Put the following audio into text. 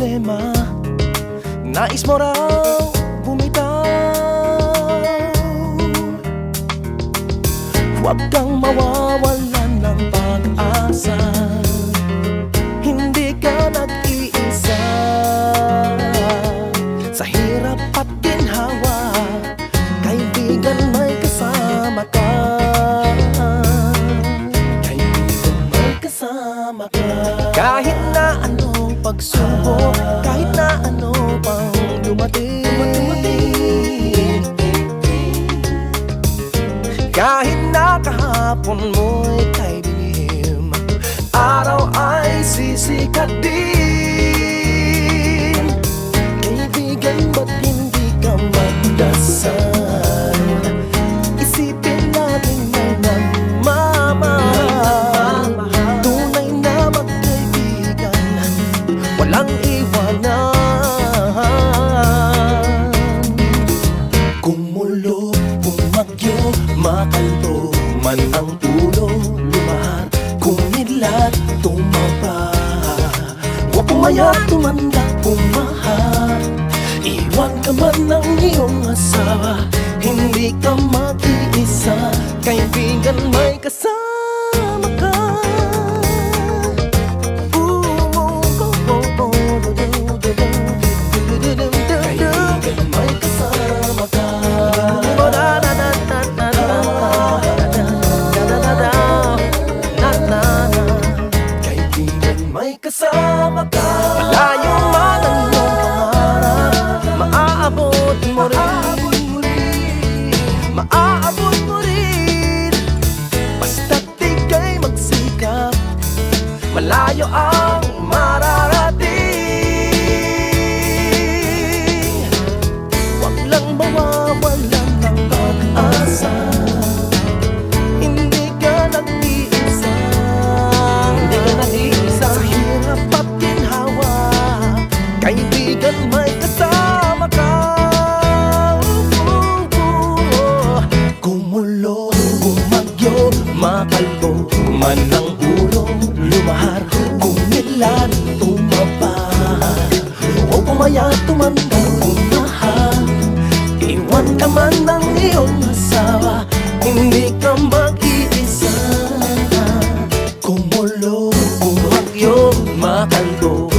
problema, nais mo raw bumitaw. Huwag kang mawawalan ng pag-asa, hindi ka nag-iisa. Sa hirap at ginhawa, kaibigan, may kasama ka. Kaibigan, may kasama ka. Kahit na anong pagsubok, kahit na ano pang dumating, kahit na kahapon mo'y kay binihim, araw ay sisikat din. Kaibigan, ba't hindi ka magdasal? Isipin natin may nagmamahal, tunay na magkaibigan, walang iwanan. Kumulo, bumagyo, makalbo man ang ulo, lumahar, kumidlat, tumaba. Huwag pumaya, tumanda, pumahar. Iwan ka man ng iyong asawa, hindi ka mag-iisa. Kaibigan, may kasama ka. Kaibigan, may kasama ka. May kasama ka. Malayo man ang iyong pangarap, maaabot mo rin, maaabot mo rin. Basta't ika'y magsikap, malayo ang mararating. Huwag lang mawawalan ng pag-asa, hindi ka nag-iisa. Hindi ka nag-iisa. Sa hirap at ginhawa, kaibigan, may kasama ka. Kumulo, bumagyo, makalbo man ang ulo, lumahar, kumidlat, tumaba. O pumaya, tumanda, pumahal. Iwan ka man ng iyong asawa, hindi ka mag-iisa. Kumulo, bumagyo, makalbo